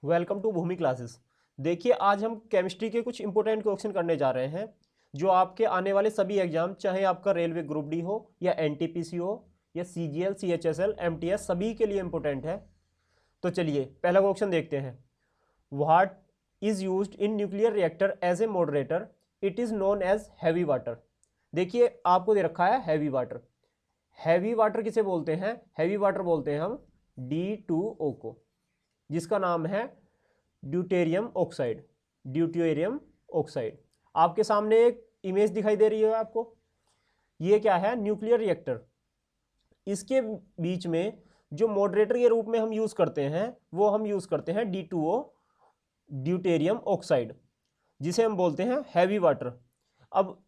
Welcome to Bhumi classes. देखिए, आज हम केमिस्ट्री के कुछ इंपॉर्टेंट क्वेश्चन करने जा रहे हैं जो आपके आने वाले सभी एग्जाम, चाहे आपका रेलवे ग्रुप डी हो या एनटीपीसी हो या सीजीएल, सीएचएसएल, एमटीएस, सभी के लिए इंपॉर्टेंट है। तो चलिए पहला क्वेश्चन देखते हैं। What is used in nuclear reactor as a moderator? It is known as heavy water. देखिए आपको दे रखा है हैवी वाटर। हैवी वाटर किसे बोलते हैं? हैवी वाटर बोलते हैं हम D2O को, जिसका नाम है ड्यूटेरियम ऑक्साइड। Deuterium oxide. आपके सामने एक इमेज दिखाई दे रही है आपको। ये क्या है? Nuclear reactor. इसके बीच में जो मॉडरेटर के रूप में हम यूज करते हैं वो हम यूज करते हैं D2O, ड्यूटेरियम ऑक्साइड, जिसे हम बोलते हैं हैवी वाटर। अब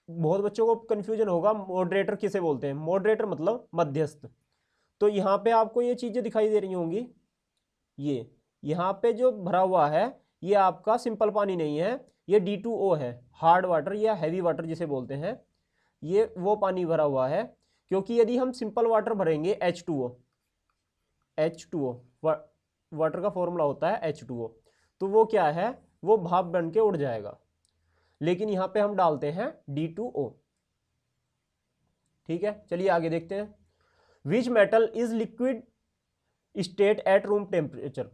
बहुत बच्चों को कन्फ्यूजन होगा, मॉडरेटर किसे बोलते हैं? मॉडरेटर मतलब मध्यस्थ। तो यहाँ पे आपको ये चीजें दिखाई दे रही होंगी। ये यहाँ पे जो भरा हुआ है ये आपका सिंपल पानी नहीं है, ये D2O है, हार्ड वाटर या हैवी वाटर जिसे बोलते हैं। ये वो पानी भरा हुआ है, क्योंकि यदि हम सिंपल वाटर भरेंगे H2O वाटर का फॉर्मूला होता है H2O, तो वो क्या है? वो भाप बन के उड़ जाएगा। लेकिन यहाँ पे हम डालते हैं D2O। ठीक है, चलिए आगे देखते हैं। Which metal is liquid state at room temperature?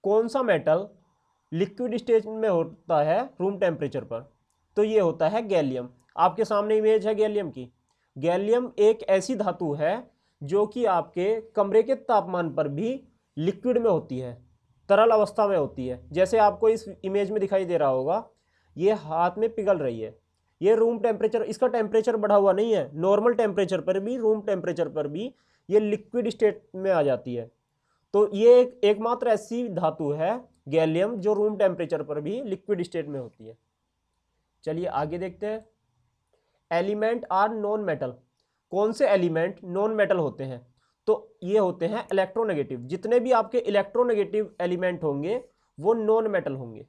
कौन सा मेटल लिक्विड स्टेट में होता है रूम टेम्परेचर पर? तो ये होता है गैलियम। आपके सामने इमेज है गैलियम की। गैलियम एक ऐसी धातु है जो कि आपके कमरे के तापमान पर भी लिक्विड में होती है, तरल अवस्था में होती है। जैसे आपको इस इमेज में दिखाई दे रहा होगा, ये हाथ में पिघल रही है। ये रूम टेम्परेचर, इसका टेम्परेचर बढ़ा हुआ नहीं है, नॉर्मल टेम्परेचर पर भी, रूम टेम्परेचर पर भी ये लिक्विड स्टेट में आ जाती है। तो ये एकमात्र ऐसी धातु है गैलियम जो रूम टेम्परेचर पर भी लिक्विड स्टेट में होती है। चलिए आगे देखते हैं। Element are non metal. कौन से एलिमेंट नॉन मेटल होते हैं? तो ये होते हैं इलेक्ट्रोनेगेटिव। जितने भी आपके इलेक्ट्रोनेगेटिव एलिमेंट होंगे वो नॉन मेटल होंगे।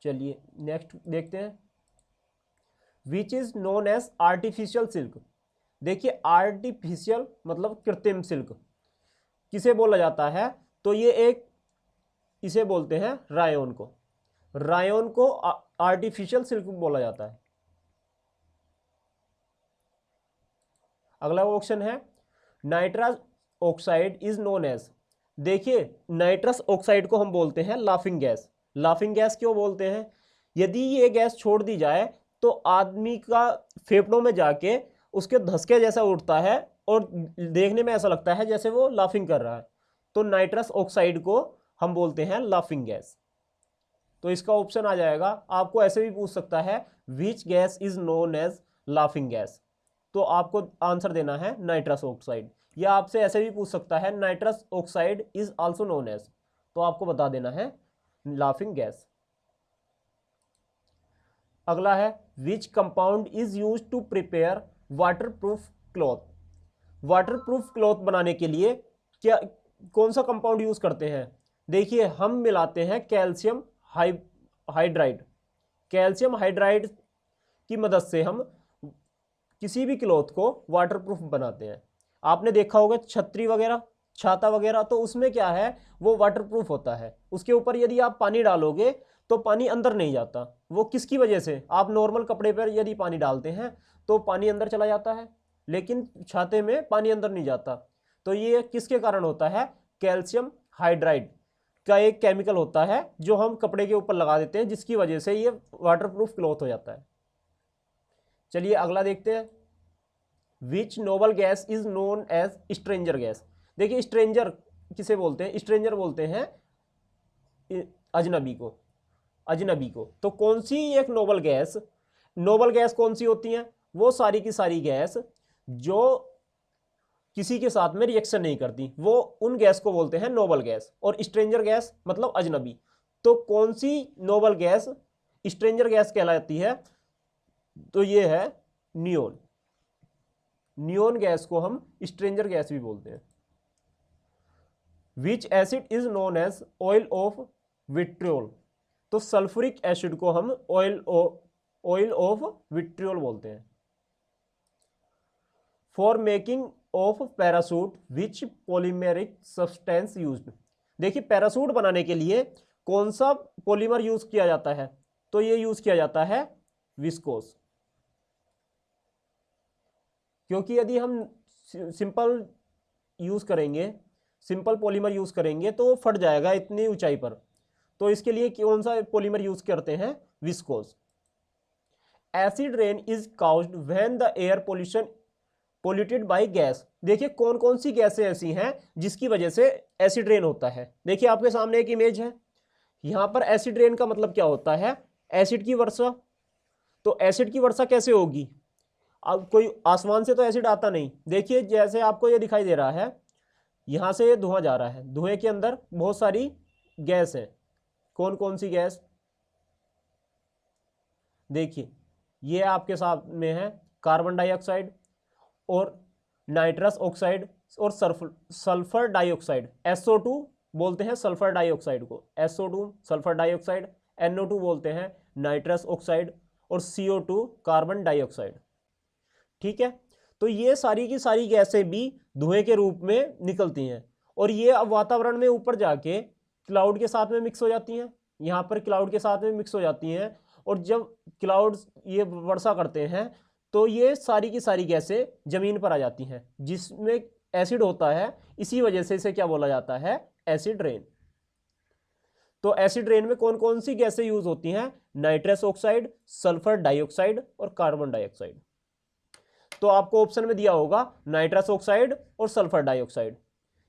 चलिए नेक्स्ट देखते हैं। Which is known as artificial silk. देखिए आर्टिफिशियल मतलब कृत्रिम सिल्क किसे बोला जाता है? तो ये एक, इसे बोलते हैं रायोन को। रायोन को आर्टिफिशियल सिल्क बोला जाता है। अगला ऑप्शन है nitrous oxide is known as. देखिए नाइट्रस ऑक्साइड को हम बोलते हैं लाफिंग गैस। लाफिंग गैस क्यों बोलते हैं? यदि ये गैस छोड़ दी जाए तो आदमी का फेफड़ों में जाके उसके धसके जैसा उठता है और देखने में ऐसा लगता है जैसे वो लाफिंग कर रहा है। तो नाइट्रस ऑक्साइड को हम बोलते हैं लाफिंग गैस। तो इसका ऑप्शन आ जाएगा। आपको ऐसे भी पूछ सकता है which gas is known as laughing gas, तो आपको आंसर देना है नाइट्रस ऑक्साइड। या आपसे ऐसे भी पूछ सकता है nitrous oxide is also known as, तो आपको बता देना है लाफिंग गैस। अगला है which compound is use to prepare waterproof cloth. Waterproof cloth बनाने के लिए क्या, कौन सा कंपाउंड यूज करते हैं? देखिए हम मिलाते हैं कैल्शियम हाइड्राइड। कैल्शियम हाइड्राइड की मदद से हम किसी भी क्लॉथ को वाटरप्रूफ बनाते हैं। आपने देखा होगा छतरी वगैरह, छाता वगैरह, तो उसमें क्या है, वो वाटरप्रूफ होता है। उसके ऊपर यदि आप पानी डालोगे तो पानी अंदर नहीं जाता। वो किसकी वजह से? आप नॉर्मल कपड़े पर यदि पानी डालते हैं तो पानी अंदर चला जाता है, लेकिन छाते में पानी अंदर नहीं जाता। तो ये किसके कारण होता है? कैल्शियम हाइड्राइड का एक केमिकल होता है जो हम कपड़े के ऊपर लगा देते हैं, जिसकी वजह से ये वाटरप्रूफ क्लॉथ हो जाता है। चलिए अगला देखते हैं। Which noble gas is known as stranger gas. देखिए स्ट्रेंजर किसे बोलते हैं? स्ट्रेंजर बोलते हैं अजनबी को। अजनबी को। तो कौन सी एक नोबल गैस, नोबल गैस कौन सी होती है? वो सारी की सारी गैस जो किसी के साथ में रिएक्शन नहीं करती, वो उन गैस को बोलते हैं नोबल गैस। और स्ट्रेंजर गैस मतलब अजनबी। तो कौन सी नोबल गैस स्ट्रेंजर गैस कहलाती है? तो ये है नियोन। नियोन गैस को हम स्ट्रेंजर गैस भी बोलते हैं। Which acid is known as oil of vitriol. तो सल्फ्यूरिक एसिड को हम ऑयल ऑफ विट्रियोल बोलते हैं। For making of parachute which polymeric substance used. देखिए पैरासूट बनाने के लिए कौन सा पॉलीमर यूज किया जाता है, तो ये यूज किया जाता है विस्कोस, क्योंकि यदि हम सिंपल यूज करेंगे, सिंपल पॉलीमर यूज करेंगे तो फट जाएगा इतनी ऊंचाई पर, तो इसके लिए कौन सा पॉलीमर यूज करते हैं, viscose. Acid rain is caused when the air pollution polluted by gas. देखिए कौन कौन सी गैसें ऐसी हैं जिसकी वजह से एसिड रेन होता है। देखिए आपके सामने एक इमेज है, यहां पर एसिड रेन का मतलब क्या होता है, एसिड की वर्षा। तो एसिड की वर्षा कैसे होगी, अब कोई आसमान से तो एसिड आता नहीं। देखिए जैसे आपको ये दिखाई दे रहा है, यहां से ये धुआं जा रहा है, धुएं के अंदर बहुत सारी गैस है। कौन कौन सी गैस, देखिए ये आपके सामने है कार्बन डाइऑक्साइड और नाइट्रस ऑक्साइड और सल्फर डाइऑक्साइड, SO2 बोलते हैं सल्फर डाइऑक्साइड को, SO2 सल्फर डाइऑक्साइड, NO2 बोलते हैं नाइट्रस ऑक्साइड और CO2 कार्बन डाइऑक्साइड। ठीक है, तो ये सारी की सारी गैसें भी धुएं के रूप में निकलती हैं और ये अब वातावरण में ऊपर जाके क्लाउड के साथ में मिक्स हो जाती हैं, यहाँ पर क्लाउड के साथ में मिक्स हो जाती हैं। और जब क्लाउड्स ये वर्षा करते हैं तो ये सारी की सारी गैसें जमीन पर आ जाती हैं जिसमें एसिड होता है, इसी वजह से इसे क्या बोला जाता है, एसिड रेन। तो एसिड रेन में कौन कौन सी गैसें यूज होती हैं, नाइट्रस ऑक्साइड, सल्फर डाइऑक्साइड और कार्बन डाइऑक्साइड। तो आपको ऑप्शन में दिया होगा नाइट्रस ऑक्साइड और सल्फर डाइऑक्साइड,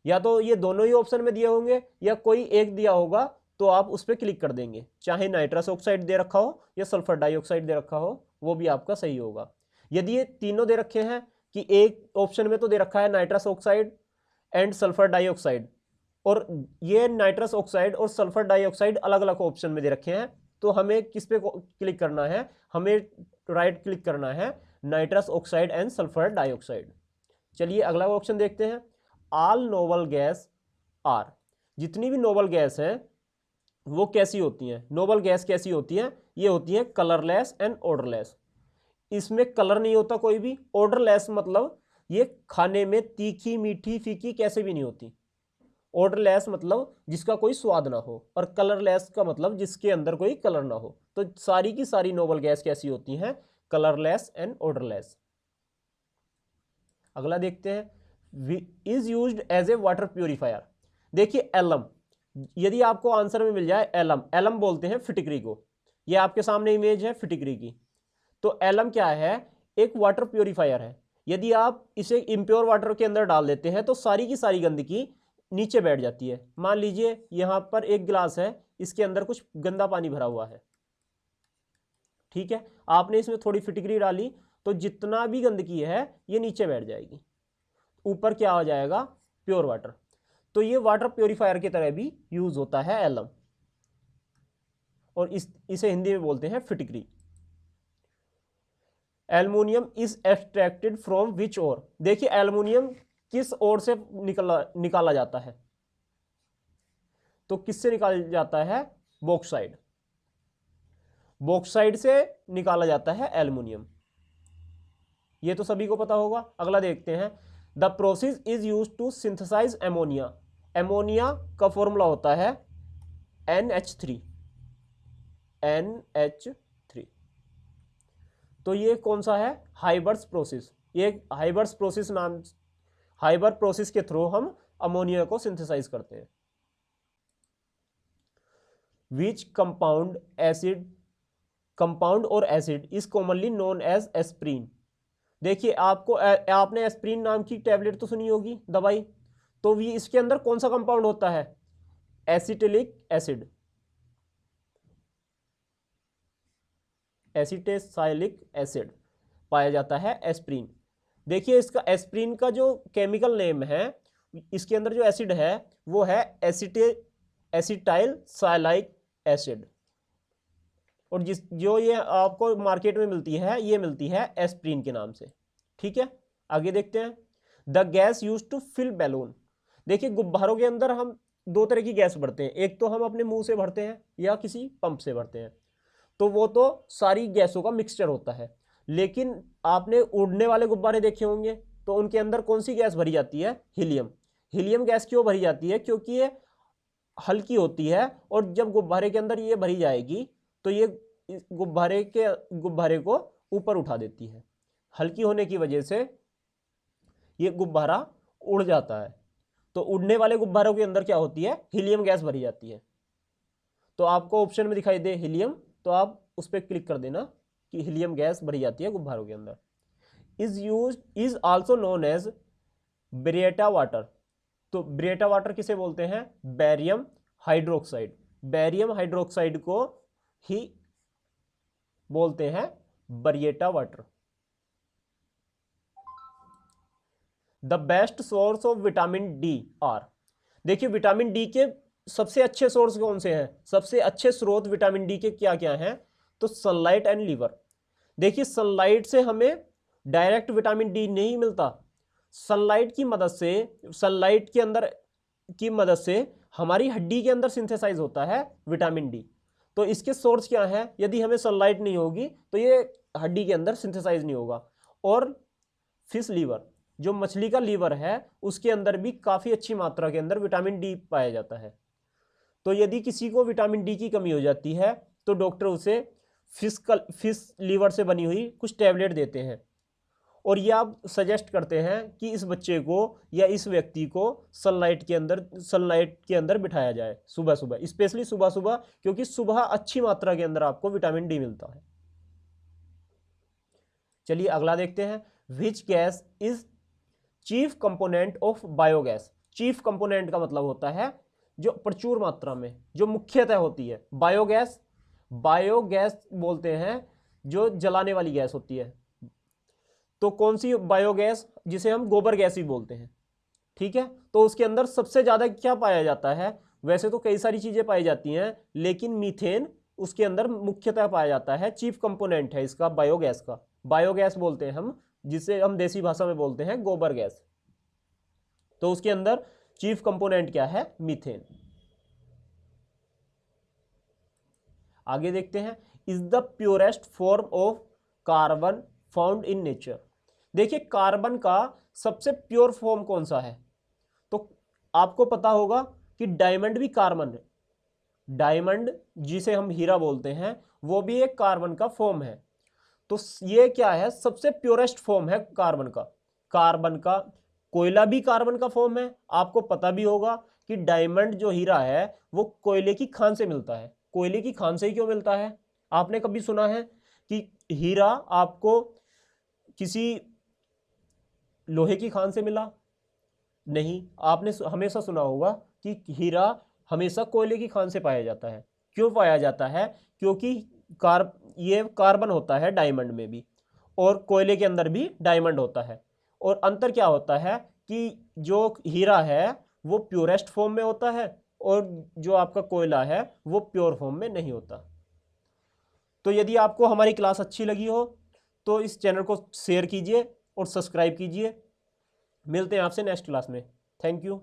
या तो ये दोनों ही ऑप्शन में दिए होंगे या कोई एक दिया होगा तो आप उस पर क्लिक कर देंगे, चाहे नाइट्रस ऑक्साइड दे रखा हो या सल्फर डाइऑक्साइड दे रखा हो वो भी आपका सही होगा। यदि ये तीनों दे रखे हैं कि एक ऑप्शन में तो दे रखा है nitrous oxide and sulphur dioxide और ये नाइट्रस ऑक्साइड और सल्फर डाइऑक्साइड अलग अलग ऑप्शन में दे रखे हैं, तो हमें किस पे क्लिक करना है, हमें राइट क्लिक करना है nitrous oxide and sulphur dioxide. चलिए अगला ऑप्शन देखते हैं, ऑल नोबल गैस आर। जितनी भी नोबल गैस हैं वो कैसी होती हैं, नोबल गैस कैसी होती हैं, ये होती हैं कलरलेस एंड ऑडरलेस। इसमें कलर नहीं होता कोई भी, ऑडरलेस मतलब ये खाने में तीखी मीठी फीकी कैसे भी नहीं होती। ऑडरलेस मतलब जिसका कोई स्वाद ना हो और कलरलेस का मतलब जिसके अंदर कोई कलर ना हो। तो सारी की सारी नोबल गैस कैसी होती हैं, कलरलेस एंड ऑडरलेस। अगला देखते हैं, is used as a water purifier. देखिए एलम, यदि आपको आंसर में मिल जाए एलम, एलम बोलते हैं फिटकरी को, ये आपके सामने इमेज है फिटकरी की। तो एलम क्या है, एक वाटर प्यूरिफायर है। यदि आप इसे इम्प्योर वाटर के अंदर डाल देते हैं तो सारी की सारी गंदगी नीचे बैठ जाती है। मान लीजिए यहां पर एक गिलास है, इसके अंदर कुछ गंदा पानी भरा हुआ है, ठीक है, आपने इसमें थोड़ी फिटकरी डाली तो जितना भी गंदगी है ये नीचे बैठ जाएगी, ऊपर क्या हो जाएगा, प्योर वाटर। तो ये वाटर प्योरीफायर की तरह भी यूज होता है एलम, और इसे हिंदी में बोलते हैं फिटकरी। Aluminium is extracted from which ore. देखिए एल्युमिनियम किस ओर से निकाला जाता है, तो किससे निकाला जाता है, बॉक्साइड, बॉक्साइड से निकाला जाता है एल्युमिनियम, ये तो सभी को पता होगा। अगला देखते हैं, the process is used to synthesise ammonia. Ammonia का फॉर्मूला होता है NH3, NH3। तो ये कौन सा है, हाइबर्स प्रोसेस। ये हाइबर्स प्रोसेस नाम, हाइबर प्रोसेस के थ्रू हम अमोनिया को सिंथेसाइज करते हैं। विच कंपाउंड एसिड, कंपाउंड और acid is commonly known as aspirin. देखिए आपने एस्प्रीन नाम की टैबलेट तो सुनी होगी, दवाई, तो ये इसके अंदर कौन सा कंपाउंड होता है, एसिटिलिक एसिड, एसिटेसाइलिक एसिड पाया जाता है एस्प्रीन। देखिए इसका एस्प्रीन का जो केमिकल नेम है, इसके अंदर जो एसिड है वो है एसिटाइल साइलाइक एसिड, और जो ये आपको मार्केट में मिलती है ये मिलती है एस्प्रीन के नाम से। ठीक है, आगे देखते हैं, the gas use to fill balloon. देखिए गुब्बारों के अंदर हम दो तरह की गैस भरते हैं, एक तो हम अपने मुंह से भरते हैं या किसी पंप से भरते हैं, तो वो तो सारी गैसों का मिक्सचर होता है। लेकिन आपने उड़ने वाले गुब्बारे देखे होंगे, तो उनके अंदर कौन सी गैस भरी जाती है? हीलियम। हीलियम गैस क्यों भरी जाती है? क्योंकि ये हल्की होती है और जब गुब्बारे के अंदर ये भरी जाएगी तो ये गुब्बारे को ऊपर उठा देती है। हल्की होने की वजह से ये गुब्बारा उड़ जाता है। तो उड़ने वाले गुब्बारों के अंदर क्या होती है? हीलियम गैस भरी जाती है। तो आपको ऑप्शन में दिखाई दे हीलियम, तो आप उस पर क्लिक कर देना कि हीलियम गैस भरी जाती है गुब्बारों के अंदर। इज आल्सो नोन एज ब्रेटा वाटर। तो ब्रेटा वाटर किसे बोलते हैं? Barium hydroxide. बैरियम हाइड्रोक्साइड को ही बोलते हैं baryta water. The best source of vitamin D are. देखिए विटामिन डी के सबसे अच्छे सोर्स कौन से हैं? सबसे अच्छे स्रोत विटामिन डी के क्या क्या हैं? तो सनलाइट एंड लीवर। देखिए सनलाइट से हमें डायरेक्ट विटामिन डी नहीं मिलता। सनलाइट की मदद से हमारी हड्डी के अंदर सिंथेसाइज होता है विटामिन डी। तो इसके सोर्स क्या है? यदि हमें सनलाइट नहीं होगी तो ये हड्डी के अंदर सिंथेसाइज नहीं होगा। और फिश लीवर, जो मछली का लीवर है, उसके अंदर भी काफ़ी अच्छी मात्रा के अंदर विटामिन डी पाया जाता है। तो यदि किसी को विटामिन डी की कमी हो जाती है तो डॉक्टर उसे फिश लीवर से बनी हुई कुछ टैबलेट देते हैं और ये आप सजेस्ट करते हैं कि इस बच्चे को या इस व्यक्ति को सनलाइट के अंदर बिठाया जाए सुबह सुबह, स्पेशली सुबह सुबह, क्योंकि सुबह अच्छी मात्रा के अंदर आपको विटामिन डी मिलता है। चलिए अगला देखते हैं। विच gas is chief component of biogas. Chief component का मतलब होता है जो प्रचुर मात्रा में, जो मुख्यतः होती है। बायोगैस बोलते हैं जो जलाने वाली गैस होती है। तो कौन सी बायोगैस? जिसे हम गोबर गैस भी बोलते हैं, ठीक है। तो उसके अंदर सबसे ज़्यादा क्या पाया जाता है? वैसे तो कई सारी चीज़ें पाई जाती हैं, लेकिन मीथेन उसके अंदर मुख्यतः पाया जाता है। चीफ कंपोनेंट है इसका बायोगैस का। बायोगैस बोलते हैं हम, जिसे हम देसी भाषा में बोलते हैं गोबर गैस। तो उसके अंदर चीफ कंपोनेंट क्या है? मीथेन। आगे देखते हैं। Is the purest form of carbon found in nature. देखिए कार्बन का सबसे प्योर फॉर्म कौन सा है? तो आपको पता होगा कि डायमंड भी कार्बन है। डायमंड जिसे हम हीरा बोलते हैं वो भी एक कार्बन का फॉर्म है। तो ये क्या है? सबसे प्योरेस्ट फॉर्म है कार्बन का। कोयला भी कार्बन का फॉर्म है। आपको पता भी होगा कि डायमंड जो हीरा है वो कोयले की खान से मिलता है। कोयले की खान से ही क्यों मिलता है? आपने कभी सुना है कि हीरा आपको किसी लोहे की खान से मिला? नहीं। आपने हमेशा सुना होगा कि हीरा हमेशा कोयले की खान से पाया जाता है। क्यों पाया जाता है? क्योंकि ये कार्बन होता है डायमंड में भी, और कोयले के अंदर भी डायमंड होता है। और अंतर क्या होता है कि जो हीरा है वो प्योरेस्ट फॉर्म में होता है और जो आपका कोयला है वो प्योर फॉर्म में नहीं होता। तो यदि आपको हमारी क्लास अच्छी लगी हो तो इस चैनल को शेयर कीजिए और सब्सक्राइब कीजिए। मिलते हैं आपसे नेक्स्ट क्लास में। Thank you.